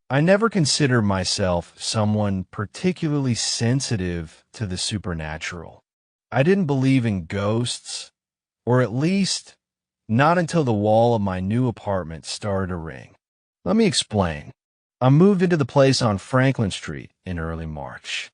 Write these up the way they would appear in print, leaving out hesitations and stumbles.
I never considered myself someone particularly sensitive to the supernatural. I didn't believe in ghosts, or at least not until the wall of my new apartment started to ring. Let me explain. I moved into the place on Franklin Street in early March.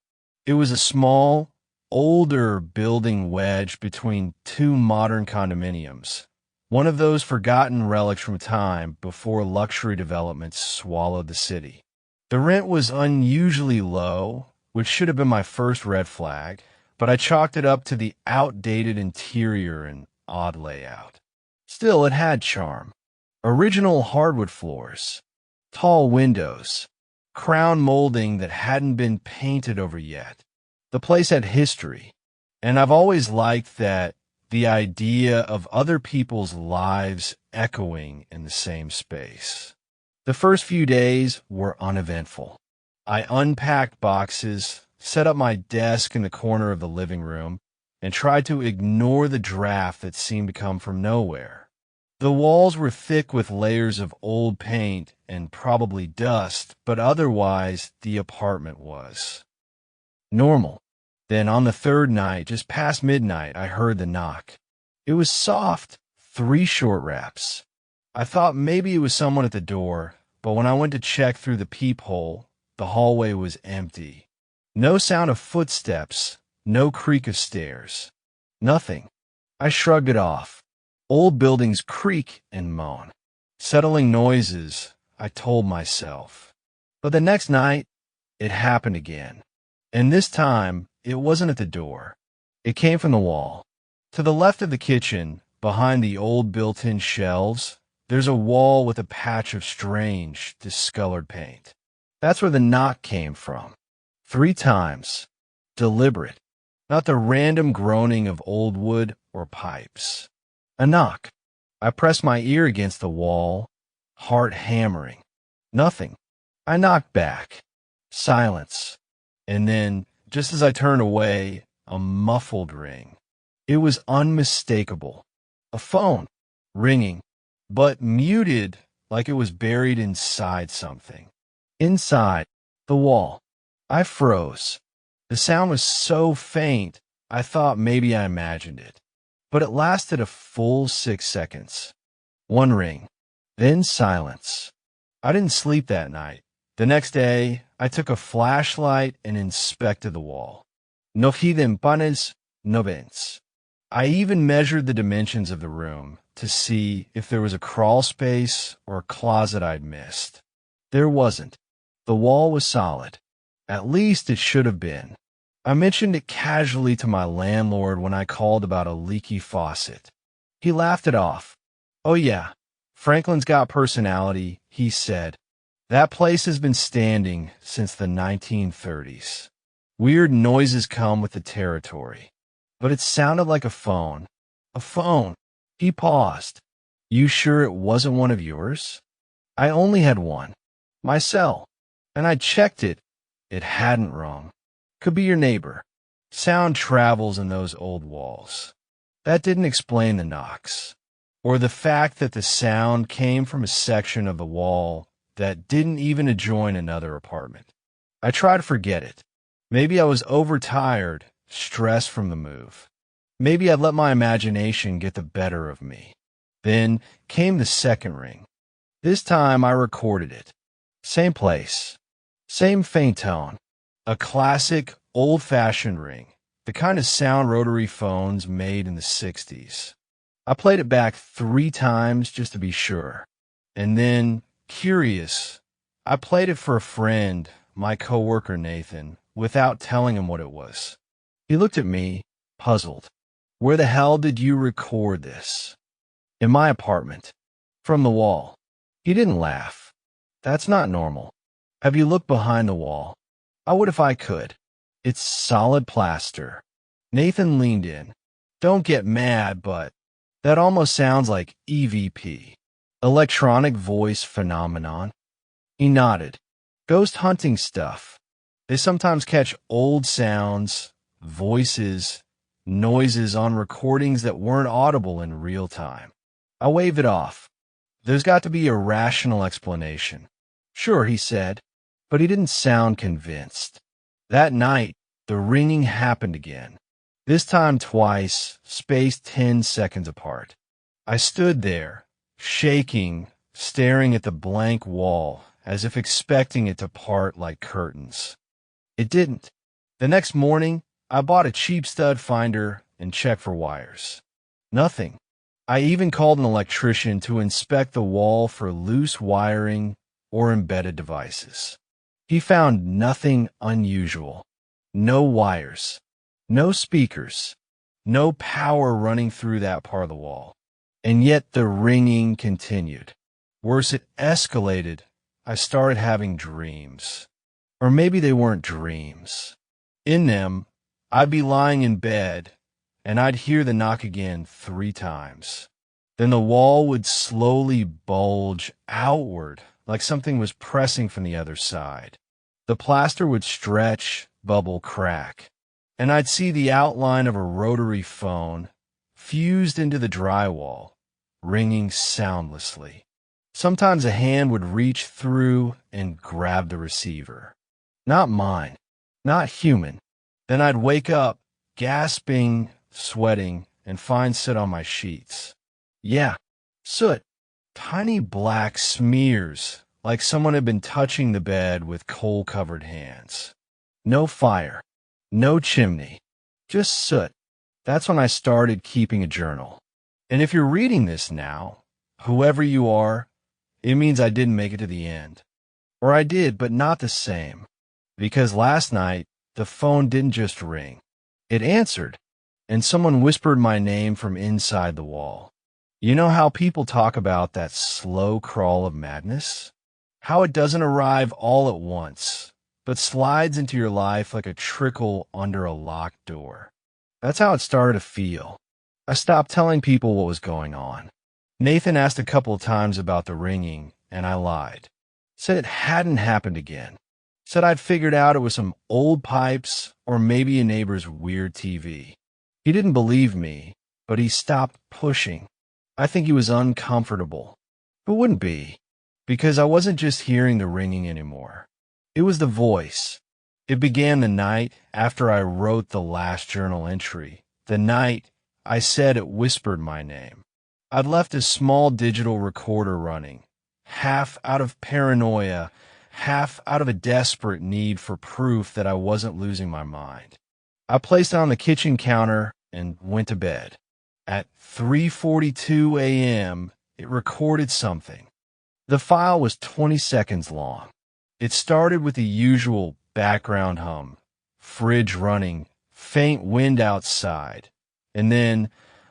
It was a small, older building wedged between two modern condominiums, one of those forgotten relics from time before luxury developments swallowed the city. The rent was unusually low, which should have been my first red flag, but I chalked it up to the outdated interior and odd layout. Still, it had charm. Original hardwood floors, tall windows, crown molding that hadn't been painted over yet. The place had history, and I've always liked the idea of other people's lives echoing in the same space. The first few days were uneventful. I unpacked boxes, set up my desk in the corner of the living room, and tried to ignore the draft that seemed to come from nowhere. The walls were thick with layers of old paint and probably dust, but otherwise the apartment was normal. Then on the third night, just past midnight, I heard the knock. It was soft, 3 short raps. I thought maybe it was someone at the door, but when I went to check through the peephole, the hallway was empty. No sound of footsteps, no creak of stairs. Nothing. I shrugged it off. Old buildings creak and moan. Settling noises, I told myself. But the next night, it happened again. And this time, it wasn't at the door. It came from the wall. To the left of the kitchen, behind the old built-in shelves, there's a wall with a patch of strange, discolored paint. That's where the knock came from. 3 times. Deliberate. Not the random groaning of old wood or pipes. A knock. I pressed my ear against the wall, heart hammering. Nothing. I knocked back. Silence. And then, just as I turned away, a muffled ring. It was unmistakable. A phone. Ringing. But muted like it was buried inside something. Inside. The wall. I froze. The sound was so faint, I thought maybe I imagined it. But it lasted a full 6 seconds. 1 ring. Then silence. I didn't sleep that night. The next day, I took a flashlight and inspected the wall. No hidden paneles, no vents. I even measured the dimensions of the room to see if there was a crawl space or a closet I'd missed. There wasn't. The wall was solid. At least it should have been. I mentioned it casually to my landlord when I called about a leaky faucet. He laughed it off. "Oh yeah, Franklin's got personality," he said. "That place has been standing since the 1930s. Weird noises come with the territory." But it sounded like a phone. A phone. He paused. "You sure it wasn't one of yours?" "I only had one. My cell. And I checked it. It hadn't rung. Could be your neighbor. Sound travels in those old walls." That didn't explain the knocks, or the fact that the sound came from a section of the wall that didn't even adjoin another apartment. I tried to forget it. Maybe I was overtired, stressed from the move. Maybe I'd let my imagination get the better of me. Then came the second ring. This time I recorded it. Same place. Same faint tone. A classic, old-fashioned ring. The kind of sound rotary phones made in the 60s. I played it back 3 times just to be sure. And then, curious, I played it for a friend, my coworker Nathan, without telling him what it was. He looked at me, puzzled. "Where the hell did you record this?" "In my apartment. From the wall." He didn't laugh. "That's not normal. Have you looked behind the wall?" "I would if I could. It's solid plaster." Nathan leaned in. "Don't get mad, but that almost sounds like EVP. Electronic voice phenomenon." He nodded. "Ghost hunting stuff. They sometimes catch old sounds, voices, noises on recordings that weren't audible in real time." I waved it off. "There's got to be a rational explanation." Sure, he said, but he didn't sound convinced. That night, the ringing happened again. This time twice, spaced 10 seconds apart. I stood there, shaking, staring at the blank wall, as if expecting it to part like curtains. It didn't. The next morning, I bought a cheap stud finder and checked for wires. Nothing. I even called an electrician to inspect the wall for loose wiring or embedded devices. He found nothing unusual. No wires. No speakers. No power running through that part of the wall. And yet the ringing continued. Worse, it escalated. I started having dreams. Or maybe they weren't dreams. In them, I'd be lying in bed, and I'd hear the knock again 3 times. Then the wall would slowly bulge outward, like something was pressing from the other side. The plaster would stretch, bubble, crack, and I'd see the outline of a rotary phone fused into the drywall, ringing soundlessly. Sometimes a hand would reach through and grab the receiver. Not mine, not human. Then I'd wake up, gasping, sweating, and find soot on my sheets. Yeah, soot. Tiny black smears, like someone had been touching the bed with coal-covered hands. No fire, no chimney, just soot. That's when I started keeping a journal. And if you're reading this now, whoever you are, it means I didn't make it to the end. Or I did, but not the same. Because last night, the phone didn't just ring. It answered, and someone whispered my name from inside the wall. You know how people talk about that slow crawl of madness? How it doesn't arrive all at once, but slides into your life like a trickle under a locked door. That's how it started to feel. I stopped telling people what was going on. Nathan asked a couple of times about the ringing, and I lied. Said it hadn't happened again. Said I'd figured out it was some old pipes or maybe a neighbor's weird TV. He didn't believe me, but he stopped pushing. I think he was uncomfortable. But wouldn't be, because I wasn't just hearing the ringing anymore. It was the voice. It began the night after I wrote the last journal entry, the night I said it whispered my name. I'd left a small digital recorder running, half out of paranoia, half out of a desperate need for proof that I wasn't losing my mind. I placed it on the kitchen counter and went to bed. At 3:42 a.m., it recorded something. The file was 20 seconds long. It started with the usual background hum, fridge running, faint wind outside, and then,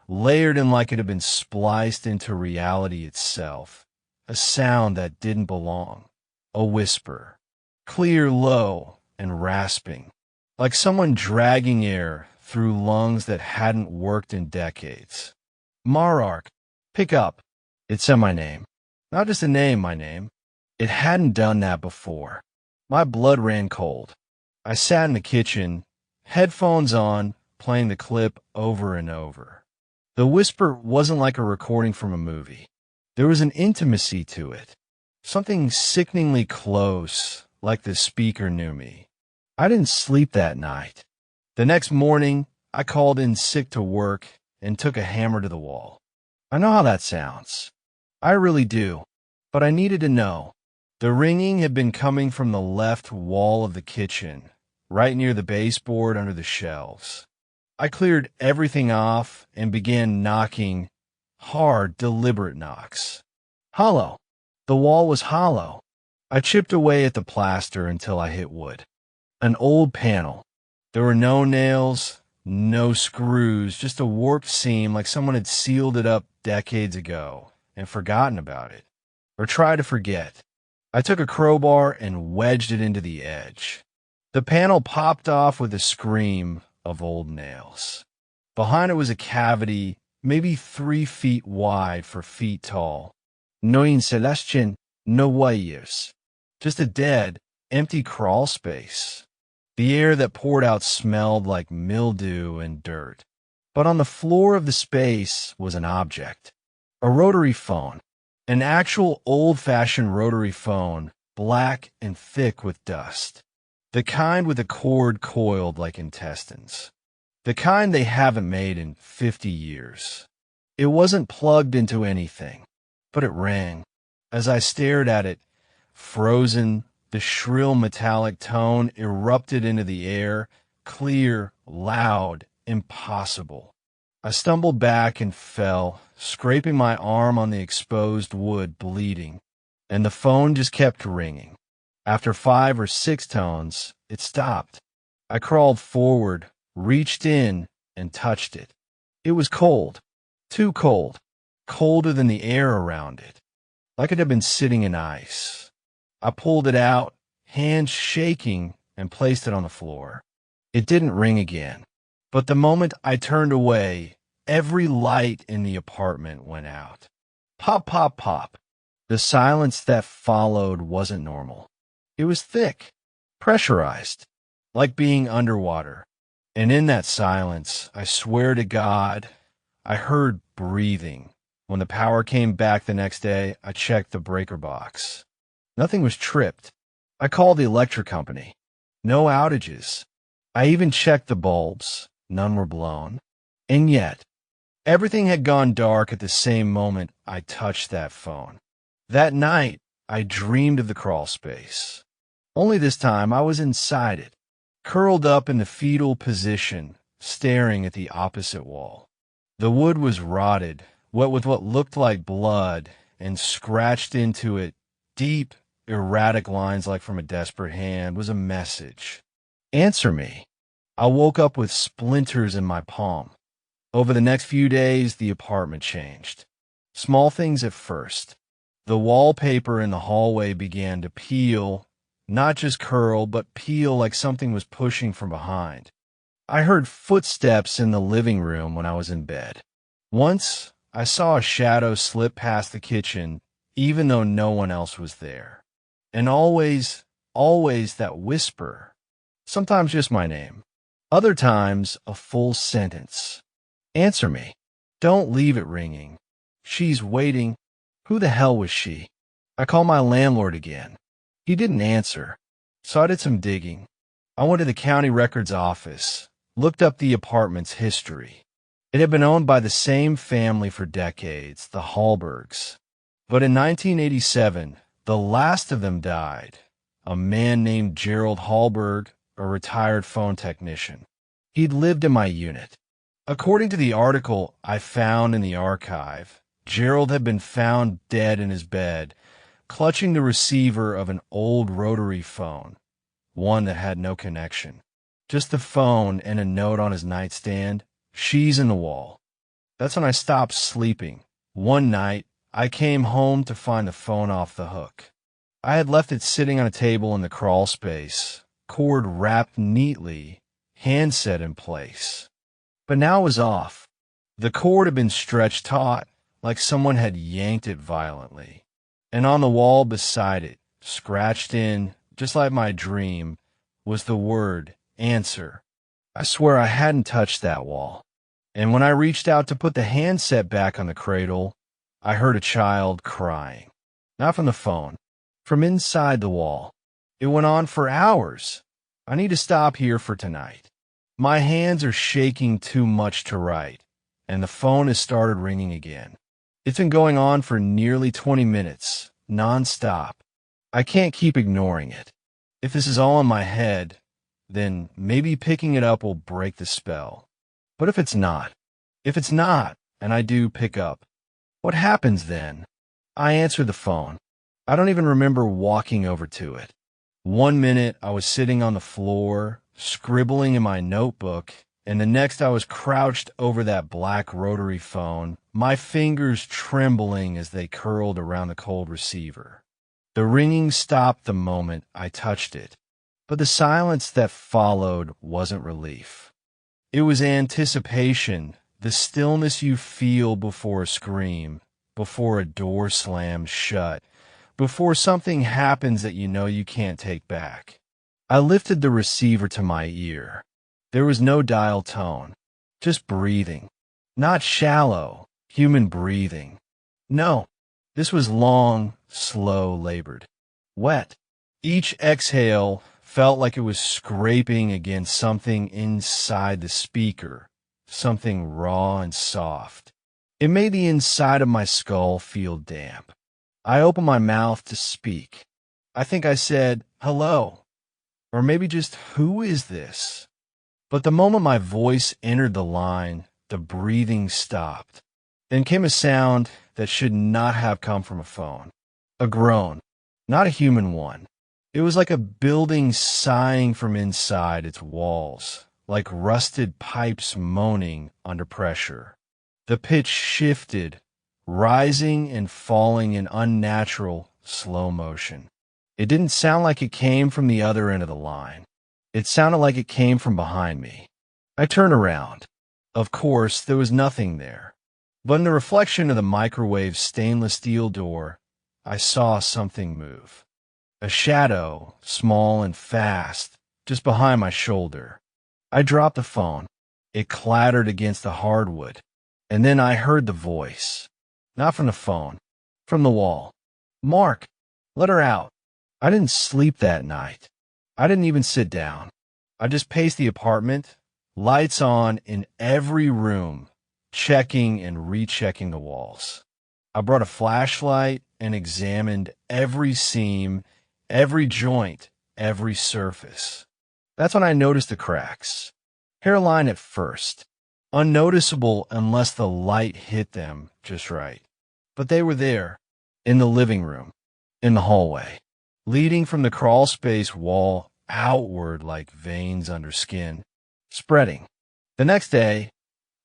layered in like it had been spliced into reality itself, a sound that didn't belong, a whisper, clear, low, and rasping, like someone dragging air through lungs that hadn't worked in decades. Marark, pick up. It said my name. Not just a name, my name. It hadn't done that before. My blood ran cold. I sat in the kitchen, headphones on, playing the clip over and over. The whisper wasn't like a recording from a movie. There was an intimacy to it. Something sickeningly close, like the speaker knew me. I didn't sleep that night. The next morning, I called in sick to work and took a hammer to the wall. I know how that sounds. I really do. But I needed to know. The ringing had been coming from the left wall of the kitchen, right near the baseboard under the shelves. I cleared everything off and began knocking, hard, deliberate knocks. Hollow. The wall was hollow. I chipped away at the plaster until I hit wood. An old panel. There were no nails, no screws, just a warped seam like someone had sealed it up decades ago and forgotten about it, or tried to forget. I took a crowbar and wedged it into the edge. The panel popped off with a scream of old nails. Behind it was a cavity, maybe 3 feet wide for feet tall. No insulation, no wires. Just a dead, empty crawl space. The air that poured out smelled like mildew and dirt. But on the floor of the space was an object. A rotary phone. An actual old-fashioned rotary phone black and thick with dust. The kind with a cord coiled like intestines. The kind they haven't made in 50 years. It wasn't plugged into anything, but it rang. As I stared at it, frozen, the shrill metallic tone erupted into the air, clear, loud, impossible. I stumbled back and fell, scraping my arm on the exposed wood, bleeding, and the phone just kept ringing. After 5 or 6 tones, it stopped. I crawled forward, reached in, and touched it. It was cold. Too cold. Colder than the air around it. Like it had been sitting in ice. I pulled it out, hands shaking, and placed it on the floor. It didn't ring again. But the moment I turned away, every light in the apartment went out. Pop, pop, pop. The silence that followed wasn't normal. It was thick, pressurized, like being underwater. And in that silence, I swear to God, I heard breathing. When the power came back the next day, I checked the breaker box. Nothing was tripped. I called the electric company. No outages. I even checked the bulbs. None were blown. And yet, everything had gone dark at the same moment I touched that phone. That night, I dreamed of the crawl space. Only this time, I was inside it, curled up in the fetal position, staring at the opposite wall. The wood was rotted, wet with what looked like blood, and scratched into it, deep, erratic lines like from a desperate hand, was a message. Answer me. I woke up with splinters in my palm. Over the next few days, the apartment changed. Small things at first. The wallpaper in the hallway began to peel, not just curl, but peel like something was pushing from behind. I heard footsteps in the living room when I was in bed. Once, I saw a shadow slip past the kitchen, even though no one else was there. And always that whisper. Sometimes just my name. Other times, a full sentence. Answer me. Don't leave it ringing. She's waiting. Who the hell was she? I called my landlord again. He didn't answer, so I did some digging. I went to the county records office, looked up the apartment's history. It had been owned by the same family for decades, the Hallbergs. But in 1987, the last of them died, a man named Gerald Hallberg, a retired phone technician. He'd lived in my unit. According to the article I found in the archive, Gerald had been found dead in his bed, clutching the receiver of an old rotary phone, one that had no connection. Just the phone and a note on his nightstand, "She's in the wall." That's when I stopped sleeping. One night, I came home to find the phone off the hook. I had left it sitting on a table in the crawl space, cord wrapped neatly, handset in place. But now it was off. The cord had been stretched taut, like someone had yanked it violently. And on the wall beside it, scratched in, just like my dream, was the word, answer. I swear I hadn't touched that wall. And when I reached out to put the handset back on the cradle, I heard a child crying. Not from the phone, from inside the wall. It went on for hours. I need to stop here for tonight. My hands are shaking too much to write, and the phone has started ringing again. It's been going on for nearly 20 minutes, non-stop. I can't keep ignoring it. If this is all in my head, then maybe picking it up will break the spell. But if it's not, and I do pick up, what happens then? I answer the phone. I don't even remember walking over to it. 1 minute I was sitting on the floor, scribbling in my notebook, and the next I was crouched over that black rotary phone, my fingers trembling as they curled around the cold receiver. The ringing stopped the moment I touched it, but the silence that followed wasn't relief. It was anticipation, the stillness you feel before a scream, before a door slams shut, before something happens that you know you can't take back. I lifted the receiver to my ear. There was no dial tone, just breathing. Not shallow, human breathing. No, this was long, slow, labored. Wet, Each exhale felt like it was scraping against something inside the speaker, something raw and soft. It made the inside of my skull feel damp. I opened my mouth to speak. I think I said, "Hello," or maybe just, "Who is this?" But the moment my voice entered the line, the breathing stopped. Then came a sound that should not have come from a phone. A groan, not a human one. It was like a building sighing from inside its walls, like rusted pipes moaning under pressure. The pitch shifted, rising and falling in unnatural, slow motion. It didn't sound like it came from the other end of the line. It sounded like it came from behind me. I turned around. Of course, there was nothing there. But in the reflection of the microwave stainless steel door, I saw something move. A shadow, small and fast, just behind my shoulder. I dropped the phone. It clattered against the hardwood. And then I heard the voice. Not from the phone, from the wall. "Mark, let her out." I didn't sleep that night. I didn't even sit down. I just paced the apartment, lights on in every room, checking and rechecking the walls. I brought a flashlight and examined every seam, every joint, every surface. That's when I noticed the cracks. Hairline at first, unnoticeable unless the light hit them just right. But they were there, in the living room, in the hallway, leading from the crawl space wall outward like veins under skin, spreading. The next day,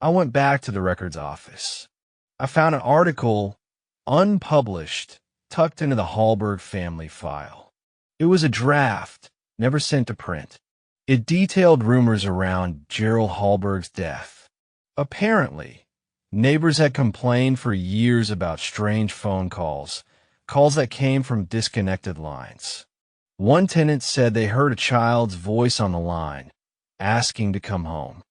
I went back to the records office. I found an article, unpublished, tucked into the Hallberg family file. It was a draft, never sent to print. It detailed rumors around Gerald Hallberg's death. Apparently, neighbors had complained for years about strange phone calls that came from disconnected lines. One tenant said they heard a child's voice on the line, asking to come home.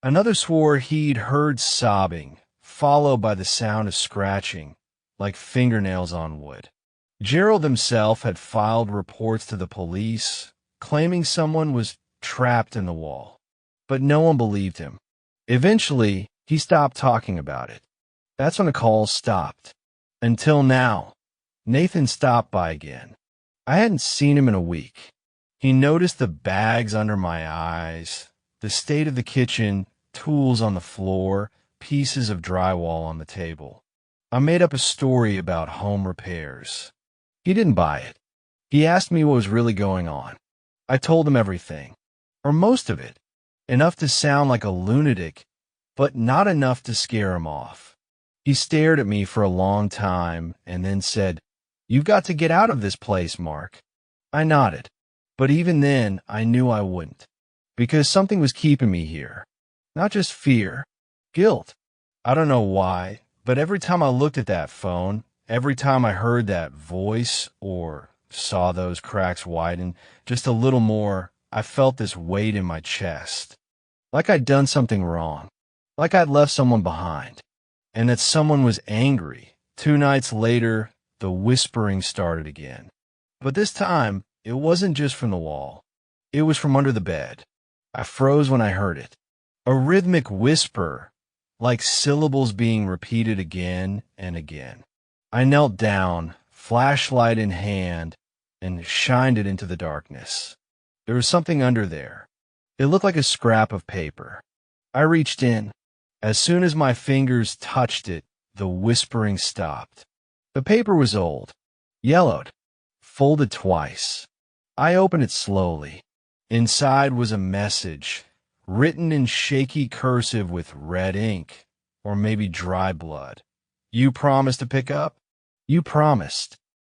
Another swore he'd heard sobbing, followed by the sound of scratching, like fingernails on wood. Gerald himself had filed reports to the police, claiming someone was trapped in the wall. But no one believed him. Eventually, he stopped talking about it. That's when the calls stopped. Until now, Nathan stopped by again. I hadn't seen him in a week. He noticed the bags under my eyes, the state of the kitchen, tools on the floor, pieces of drywall on the table. I made up a story about home repairs. He didn't buy it. He asked me what was really going on. I told him everything, or most of it, enough to sound like a lunatic, but not enough to scare him off. He stared at me for a long time and then said, "You've got to get out of this place, Mark." I nodded, but even then I knew I wouldn't, because something was keeping me here. Not just fear, guilt. I don't know why, but every time I looked at that phone, every time I heard that voice or saw those cracks widen just a little more, I felt this weight in my chest. Like I'd done something wrong. Like I'd left someone behind. And that someone was angry. 2 nights later, the whispering started again. But this time, it wasn't just from the wall. It was from under the bed. I froze when I heard it. A rhythmic whisper, like syllables being repeated again and again. I knelt down, flashlight in hand, and shined it into the darkness. There was something under there. It looked like a scrap of paper. I reached in. As soon as my fingers touched it, the whispering stopped. The paper was old, yellowed, folded twice. I opened it slowly. Inside was a message, written in shaky cursive with red ink, or maybe dry blood. "You promised to pick up?" You promised.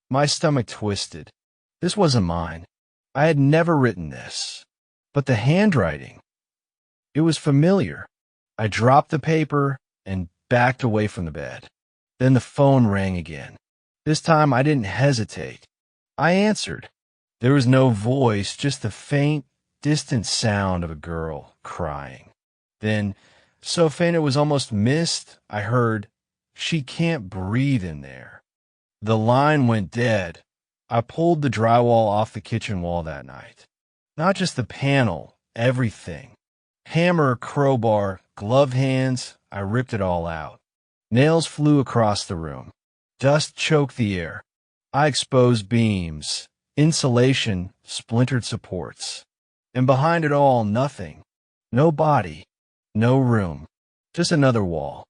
My stomach twisted. This wasn't mine. I had never written this. But the handwriting, it was familiar. I dropped the paper and backed away from the bed. Then the phone rang again. This time I didn't hesitate. I answered. There was no voice, just the faint, distant sound of a girl crying. Then, so faint it was almost mist, I heard, "She can't breathe in there." The line went dead. I pulled the drywall off the kitchen wall that night. Not just the panel, everything. Hammer, crowbar, glove hands, I ripped it all out. Nails flew across the room. Dust choked the air. I exposed beams, insulation, splintered supports. And behind it all, nothing. No body, no room. Just another wall.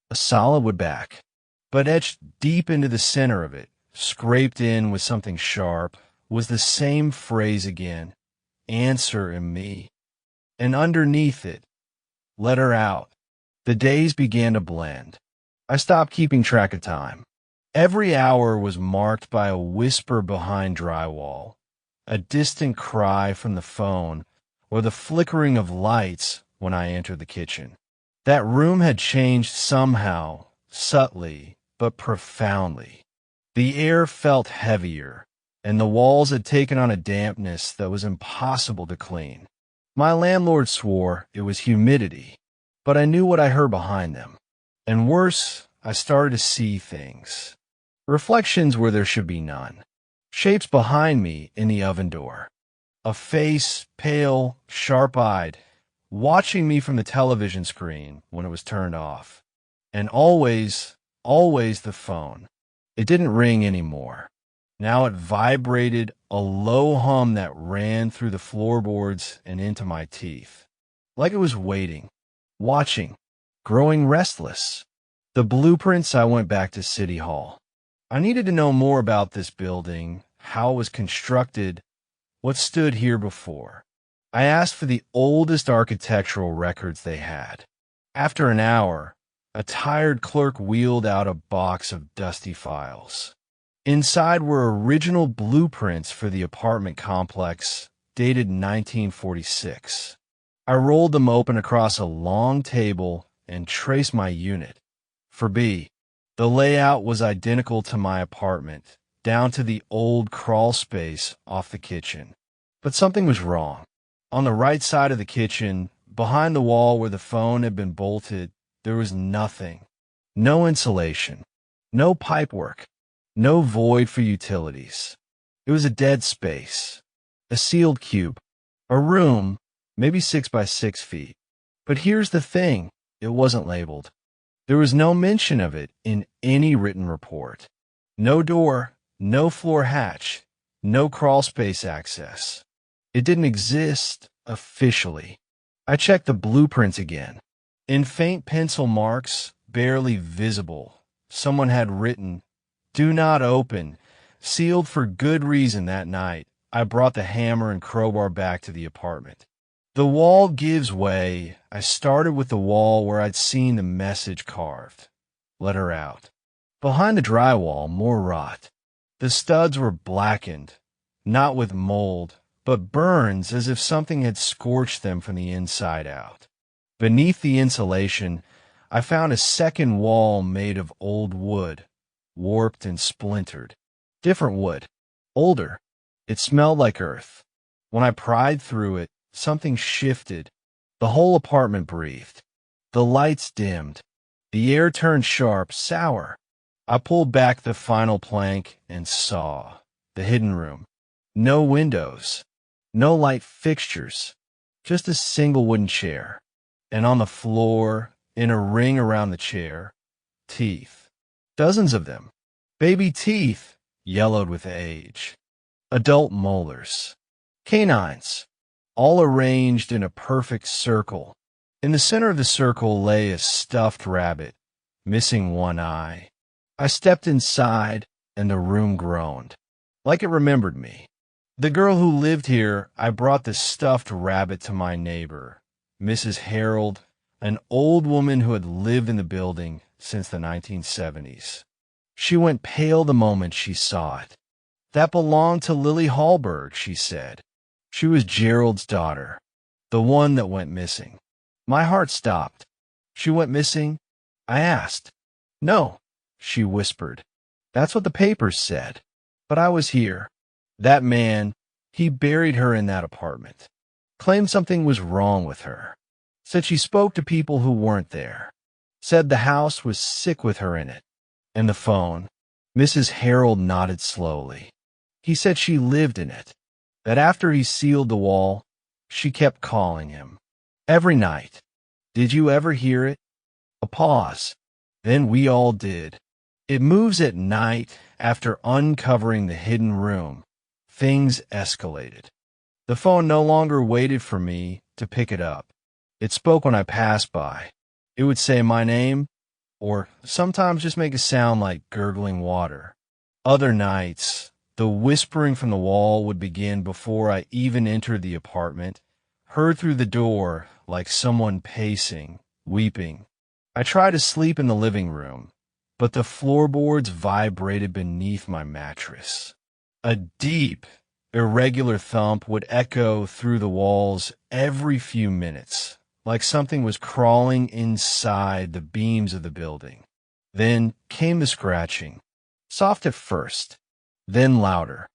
A solid wood back. But etched deep into the center of it, scraped in with something sharp, was the same phrase again. Answer in me. And underneath it, let her out. The days began to blend. I stopped keeping track of time. Every hour was marked by a whisper behind drywall, a distant cry from the phone, or the flickering of lights when I entered the kitchen. That room had changed somehow, subtly, but profoundly. The air felt heavier, and the walls had taken on a dampness that was impossible to clean. My landlord swore it was humidity, but I knew what I heard behind them. And worse, I started to see things. Reflections where there should be none. Shapes behind me in the oven door. A face, pale, sharp-eyed, watching me from the television screen when it was turned off. And always the phone. It didn't ring anymore. Now it vibrated, a low hum that ran through the floorboards and into my teeth. Like it was waiting, watching, growing restless. The blueprints, I went back to City Hall. I needed to know more about this building, how it was constructed, what stood here before. I asked for the oldest architectural records they had. After an hour, a tired clerk wheeled out a box of dusty files. Inside were original blueprints for the apartment complex, dated 1946. I rolled them open across a long table and traced my unit. For B, the layout was identical to my apartment, down to the old crawl space off the kitchen. But something was wrong. On the right side of the kitchen, behind the wall where the phone had been bolted, there was nothing. No insulation, no pipework, no void for utilities. It was a dead space, a sealed cube, a room, maybe 6 by 6 feet. But here's the thing, it wasn't labeled. There was no mention of it in any written report. No door, no floor hatch, no crawl space access. It didn't exist officially. I checked the blueprints again. In faint pencil marks, barely visible, someone had written, "Do not open," sealed for good reason. That night, I brought the hammer and crowbar back to the apartment. The wall gives way. I started with the wall where I'd seen the message carved. Let her out. Behind the drywall, more rot. The studs were blackened, not with mold, but burns as if something had scorched them from the inside out. Beneath the insulation, I found a second wall made of old wood, warped and splintered. Different wood, older. It smelled like earth. When I pried through it, something shifted. The whole apartment breathed. The lights dimmed. The air turned sharp, sour. I pulled back the final plank and saw the hidden room. No windows, no light fixtures, just a single wooden chair. And on the floor, in a ring around the chair, teeth. Dozens of them. Baby teeth, yellowed with age. Adult molars. Canines, all arranged in a perfect circle. In the center of the circle lay a stuffed rabbit, missing one eye. I stepped inside, and the room groaned, like it remembered me. The girl who lived here, I brought the stuffed rabbit to my neighbor, Mrs. Harold, an old woman who had lived in the building since the 1970s. She went pale the moment she saw it. That belonged to Lily Hallberg, she said. She was Gerald's daughter, the one that went missing. My heart stopped. She went missing? I asked. No, she whispered. That's what the papers said. But I was here. That man, he buried her in that apartment. Claimed something was wrong with her. Said she spoke to people who weren't there. Said the house was sick with her in it. And the phone. Mrs. Harold nodded slowly. He said she lived in it, that after he sealed the wall, she kept calling him. Every night. Did you ever hear it? A pause. Then we all did. It moves at night after uncovering the hidden room. Things escalated. The phone no longer waited for me to pick it up. It spoke when I passed by. It would say my name, or sometimes just make a sound like gurgling water. Other nights, the whispering from the wall would begin before I even entered the apartment, heard through the door like someone pacing, weeping. I tried to sleep in the living room, but the floorboards vibrated beneath my mattress. A deep, irregular thump would echo through the walls every few minutes, like something was crawling inside the beams of the building. Then came the scratching, soft at first, then louder.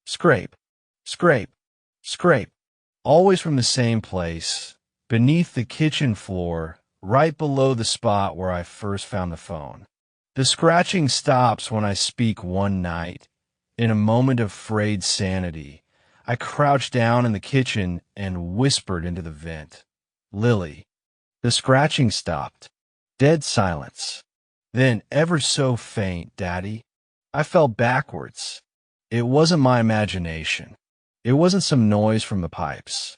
Scrape, scrape, scrape, always from the same place, beneath the kitchen floor, right below the spot where I first found the phone. The scratching stops when I speak one night. In a moment of frayed sanity, I crouched down in the kitchen and whispered into the vent. Lily. The scratching stopped. Dead silence. Then, ever so faint, Daddy. I fell backwards. It wasn't my imagination. It wasn't some noise from the pipes.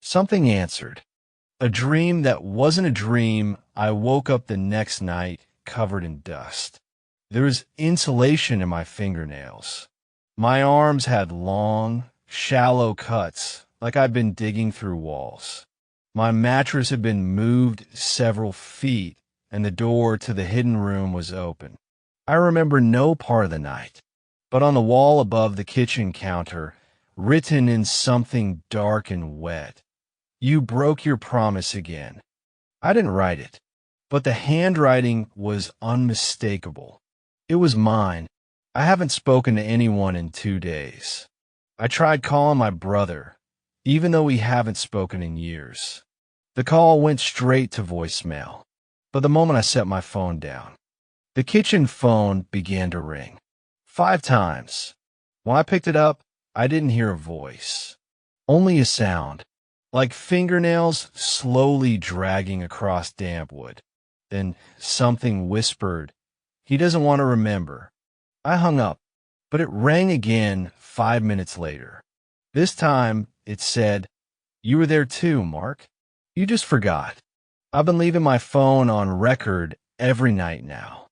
Something answered. A dream that wasn't a dream. I woke up the next night covered in dust. There was insulation in my fingernails. My arms had long, shallow cuts, like I'd been digging through walls. My mattress had been moved several feet, and the door to the hidden room was open. I remember no part of the night, but on the wall above the kitchen counter, written in something dark and wet, "You broke your promise again." I didn't write it, but the handwriting was unmistakable. It was mine. I haven't spoken to anyone in 2 days. I tried calling my brother, even though we haven't spoken in years. The call went straight to voicemail, but the moment I set my phone down, the kitchen phone began to ring. 5 times. When I picked it up, I didn't hear a voice, only a sound, like fingernails slowly dragging across damp wood. Then something whispered, "He doesn't want to remember." I hung up, but it rang again 5 minutes later. This time, it said, "You were there too, Mark. You just forgot." I've been leaving my phone on record every night now.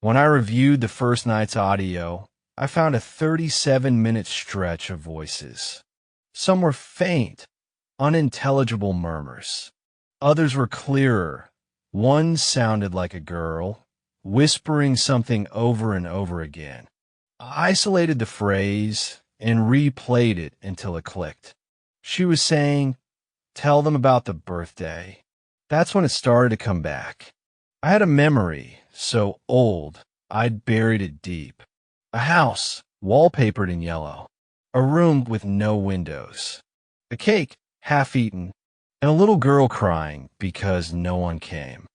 When I reviewed the first night's audio, I found a 37-minute stretch of voices. Some were faint, unintelligible murmurs. Others were clearer. One sounded like a girl, whispering something over and over again. I isolated the phrase and replayed it until it clicked. She was saying, "Tell them about the birthday." That's when it started to come back. I had a memory so old I'd buried it deep. A house, wallpapered in yellow. A room with no windows. A cake, half-eaten, and a little girl crying because no one came.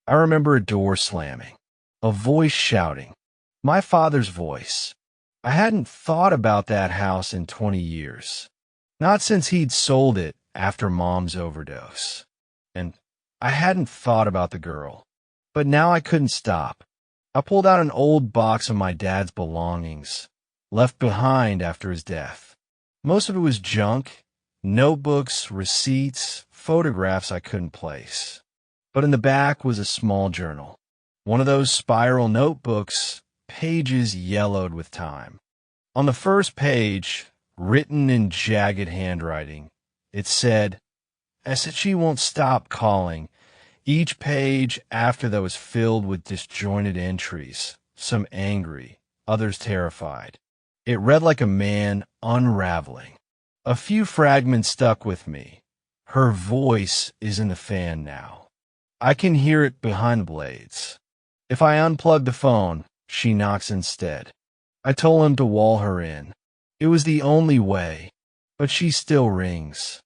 I remember a door slamming. A voice shouting. My father's voice. I hadn't thought about that house in 20 years. Not since he'd sold it after Mom's overdose. And I hadn't thought about the girl. But now I couldn't stop. I pulled out an old box of my dad's belongings, left behind after his death. Most of it was junk, notebooks, receipts, photographs I couldn't place. But in the back was a small journal. One of those spiral notebooks, pages yellowed with time. On the first page, written in jagged handwriting, it said, as if she won't stop calling. Each page after that was filled with disjointed entries, some angry, others terrified. It read like a man unraveling. A few fragments stuck with me. Her voice is in the fan now. I can hear it behind the blades. If I unplug the phone, she knocks instead. I told him to wall her in. It was the only way, but she still rings.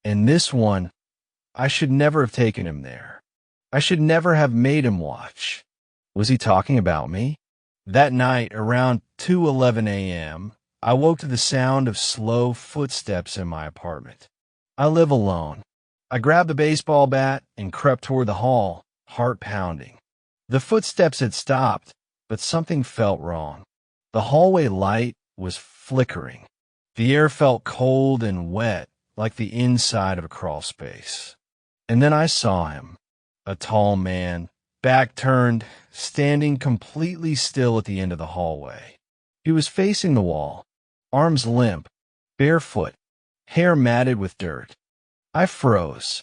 And this one, I should never have taken him there. I should never have made him watch. Was he talking about me? That night, around 2:11 a.m., I woke to the sound of slow footsteps in my apartment. I live alone. I grabbed the baseball bat and crept toward the hall, heart pounding. The footsteps had stopped, but something felt wrong. The hallway light was flickering. The air felt cold and wet, like the inside of a crawl space. And then I saw him, a tall man, back turned, standing completely still at the end of the hallway. He was facing the wall, arms limp, barefoot, hair matted with dirt. I froze.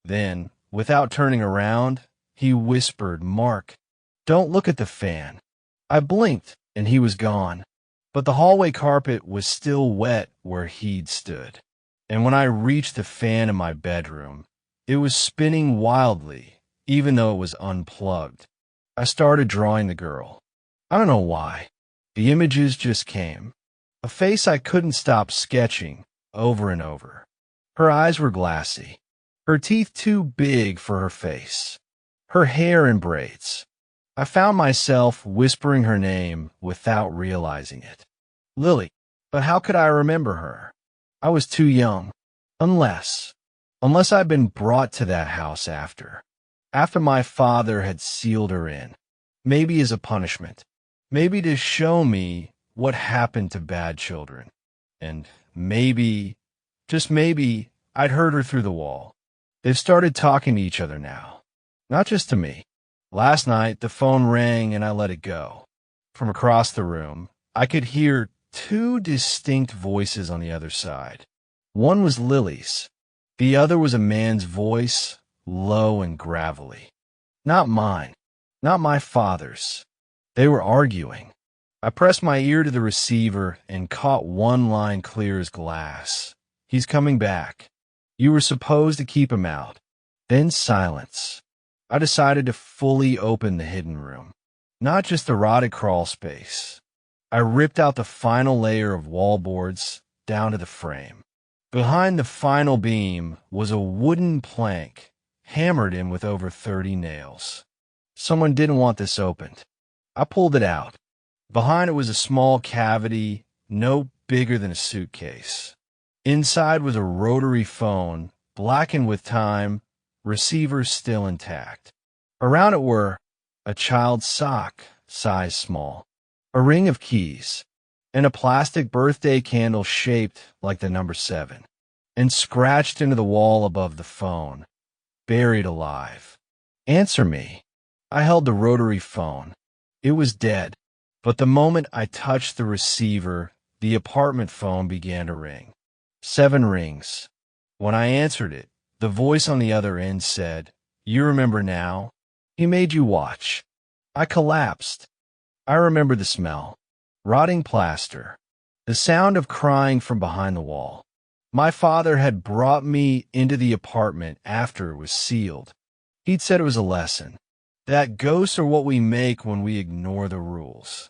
Then, without turning around, he whispered, "Mark, don't look at the fan." I blinked, and he was gone. But the hallway carpet was still wet where he'd stood. And when I reached the fan in my bedroom, it was spinning wildly, even though it was unplugged. I started drawing the girl. I don't know why. The images just came. A face I couldn't stop sketching over and over. Her eyes were glassy. Her teeth too big for her face. Her hair in braids. I found myself whispering her name without realizing it. Lily. But how could I remember her? I was too young. Unless I'd been brought to that house after my father had sealed her in. Maybe as a punishment. Maybe to show me what happened to bad children. And maybe, just maybe, I'd heard her through the wall. They've started talking to each other now. Not just to me. Last night, the phone rang and I let it go. From across the room, I could hear two distinct voices on the other side. One was Lily's. The other was a man's voice, low and gravelly. Not mine. Not my father's. They were arguing. I pressed my ear to the receiver and caught one line clear as glass. "He's coming back. You were supposed to keep him out." Then silence. I decided to fully open the hidden room. Not just the rotted crawl space. I ripped out the final layer of wallboards down to the frame. Behind the final beam was a wooden plank, hammered in with over 30 nails. Someone didn't want this opened. I pulled it out. Behind it was a small cavity, no bigger than a suitcase. Inside was a rotary phone, blackened with time, receiver still intact. Around it were a child's sock, size small, a ring of keys, and a plastic birthday candle shaped like the number 7, and scratched into the wall above the phone, buried alive. "Answer me." I held the rotary phone. It was dead, but the moment I touched the receiver, the apartment phone began to ring. 7 rings. When I answered it, the voice on the other end said, "You remember now? He made you watch." I collapsed. I remember the smell. Rotting plaster. The sound of crying from behind the wall. My father had brought me into the apartment after it was sealed. He'd said it was a lesson. That ghosts are what we make when we ignore the rules.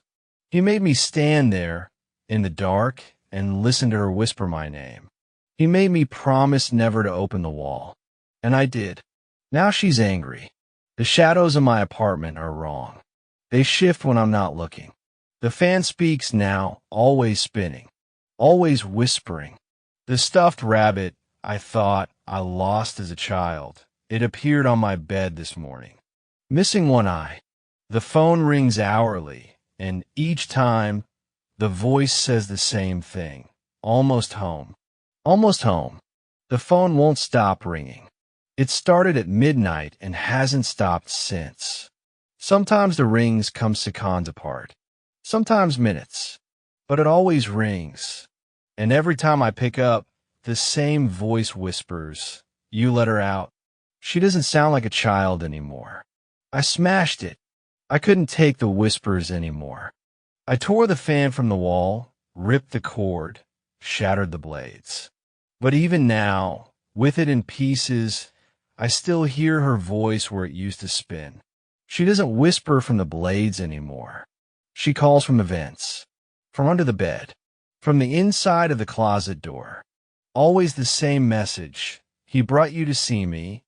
He made me stand there in the dark and listen to her whisper my name. He made me promise never to open the wall. And I did. Now she's angry. The shadows in my apartment are wrong. They shift when I'm not looking. The fan speaks now, always spinning, always whispering. The stuffed rabbit I thought I lost as a child, it appeared on my bed this morning. Missing one eye. The phone rings hourly, and each time, the voice says the same thing. Almost home. Almost home. The phone won't stop ringing. It started at midnight and hasn't stopped since. Sometimes the rings come seconds apart. Sometimes minutes. But it always rings. And every time I pick up, the same voice whispers, "You let her out." She doesn't sound like a child anymore. I smashed it. I couldn't take the whispers anymore. I tore the fan from the wall, ripped the cord, shattered the blades. But even now, with it in pieces, I still hear her voice where it used to spin. She doesn't whisper from the blades anymore. She calls from the vents, from under the bed, from the inside of the closet door. Always the same message. "He brought you to see me.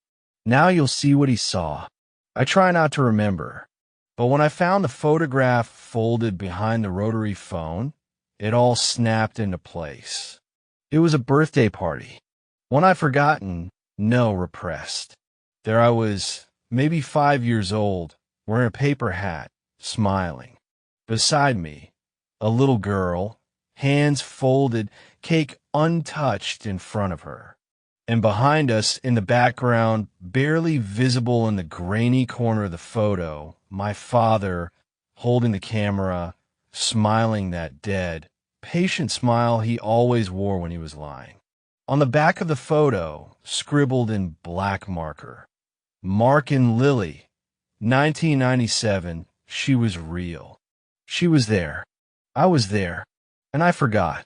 Now you'll see what he saw." I try not to remember, but when I found the photograph folded behind the rotary phone, it all snapped into place. It was a birthday party. One I'd forgotten, no repressed. There I was, maybe 5 years old, wearing a paper hat, smiling. Beside me, a little girl, hands folded, cake untouched in front of her. And behind us, in the background, barely visible in the grainy corner of the photo, my father, holding the camera, smiling that dead, patient smile he always wore when he was lying. On the back of the photo, scribbled in black marker, Mark and Lily, 1997, she was real. She was there. I was there. And I forgot.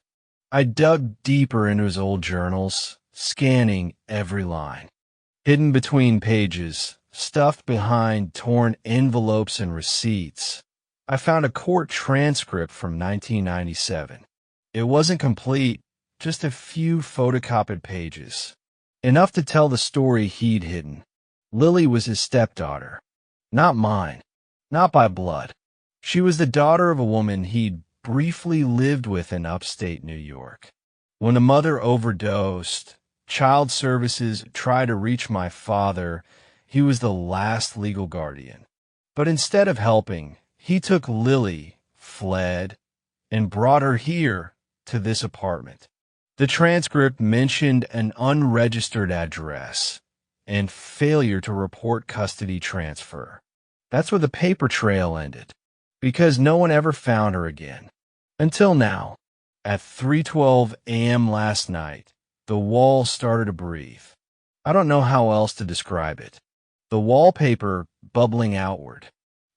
I dug deeper into his old journals, scanning every line. Hidden between pages, stuffed behind torn envelopes and receipts, I found a court transcript from 1997. It wasn't complete, just a few photocopied pages. Enough to tell the story he'd hidden. Lily was his stepdaughter. Not mine. Not by blood. She was the daughter of a woman he'd briefly lived with in upstate New York. When the mother overdosed, Child Services tried to reach my father. He was the last legal guardian. But instead of helping, he took Lily, fled, and brought her here to this apartment. The transcript mentioned an unregistered address and failure to report custody transfer. That's where the paper trail ended, because no one ever found her again. Until now. At 3:12 a.m. last night, the wall started to breathe. I don't know how else to describe it. The wallpaper bubbling outward,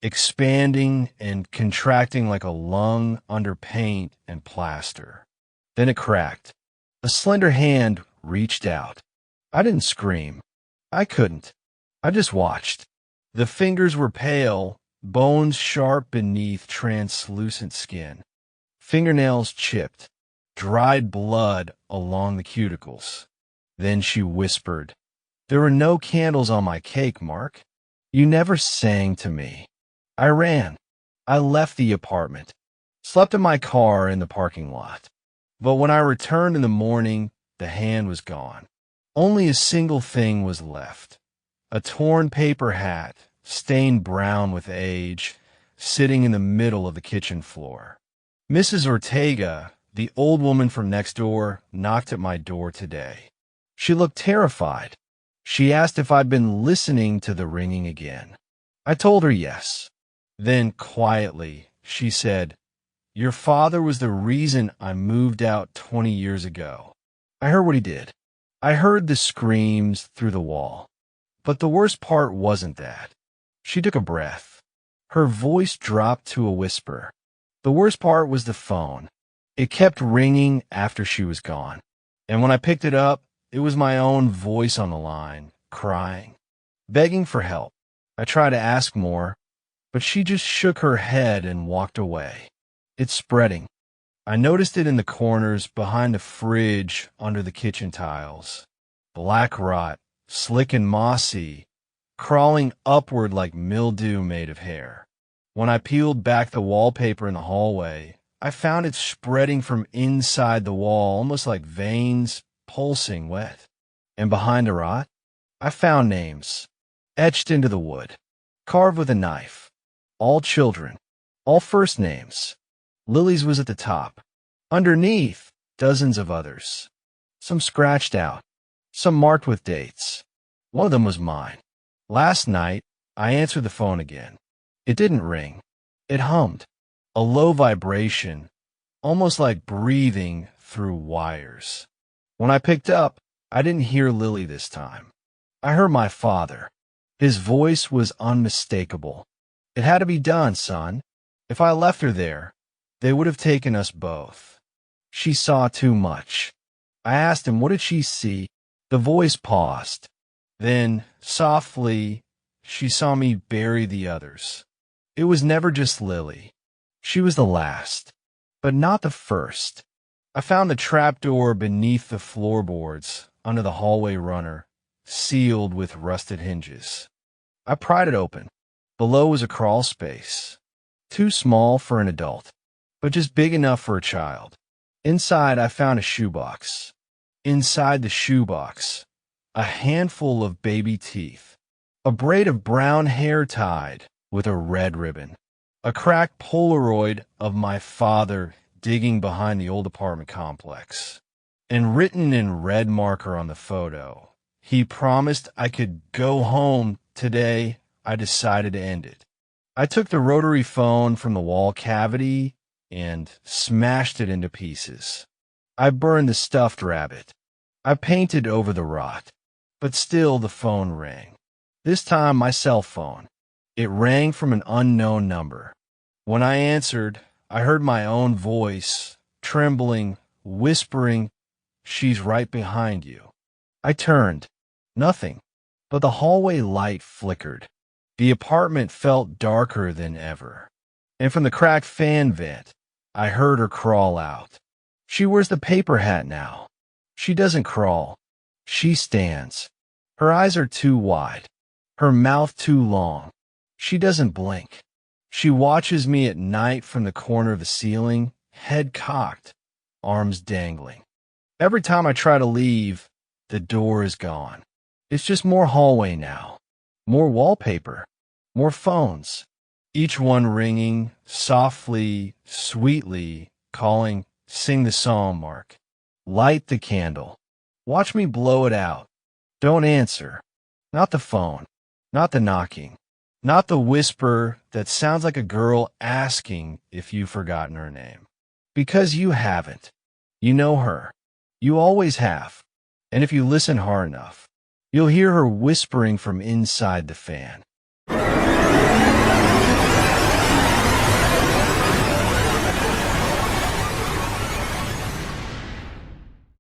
expanding and contracting like a lung under paint and plaster. Then it cracked. A slender hand reached out. I didn't scream. I couldn't. I just watched. The fingers were pale, bones sharp beneath translucent skin. Fingernails chipped, dried blood along the cuticles. Then she whispered, "There were no candles on my cake, Mark. You never sang to me." I ran. I left the apartment, slept in my car in the parking lot. But when I returned in the morning, the hand was gone. Only a single thing was left. A torn paper hat, stained brown with age, sitting in the middle of the kitchen floor. Mrs. Ortega, the old woman from next door, knocked at my door today. She looked terrified. She asked if I'd been listening to the ringing again. I told her yes. Then, quietly, she said, "Your father was the reason I moved out 20 years ago. I heard what he did. I heard the screams through the wall. But the worst part wasn't that." She took a breath. Her voice dropped to a whisper. The worst part was the phone. It kept ringing after she was gone. And when I picked it up, it was my own voice on the line, crying, begging for help. I tried to ask more, but she just shook her head and walked away. It's spreading. I noticed it in the corners, behind the fridge, under the kitchen tiles. Black rot, slick and mossy, crawling upward like mildew made of hair. When I peeled back the wallpaper in the hallway, I found it spreading from inside the wall, almost like veins pulsing wet. And behind the rot, I found names, etched into the wood, carved with a knife. All children, all first names. Lily's was at the top. Underneath, dozens of others. Some scratched out, some marked with dates. One of them was mine. Last night, I answered the phone again. It didn't ring. It hummed. A low vibration, almost like breathing through wires. When I picked up, I didn't hear Lily this time. I heard my father. His voice was unmistakable. "It had to be done, son. If I left her there, they would have taken us both. She saw too much." I asked him, what did she see? The voice paused. Then, softly, she saw me bury the others. It was never just Lily. She was the last, but not the first. I found the trapdoor beneath the floorboards, under the hallway runner, sealed with rusted hinges. I pried it open. Below was a crawl space, too small for an adult, but just big enough for a child. Inside, I found a shoebox. Inside the shoebox, a handful of baby teeth, a braid of brown hair tied with a red ribbon, a cracked Polaroid of my father digging behind the old apartment complex, and written in red marker on the photo, he promised I could go home today. I decided to end it. I took the rotary phone from the wall cavity and smashed it into pieces. I burned the stuffed rabbit. I painted over the rot, but still the phone rang. This time my cell phone. It rang from an unknown number. When I answered, I heard my own voice, trembling, whispering, "She's right behind you." I turned. Nothing, but the hallway light flickered. The apartment felt darker than ever. And from the cracked fan vent, I heard her crawl out. She wears the paper hat now. She doesn't crawl. She stands. Her eyes are too wide. Her mouth too long. She doesn't blink. She watches me at night from the corner of the ceiling, head cocked, arms dangling. Every time I try to leave, the door is gone. It's just more hallway now. More wallpaper. More phones. Each one ringing, softly, sweetly, calling, "Sing the song, Mark. Light the candle. Watch me blow it out. Don't answer. Not the phone. Not the knocking. Not the whisper that sounds like a girl asking if you've forgotten her name. Because you haven't. You know her. You always have. And if you listen hard enough, you'll hear her whispering from inside the fan.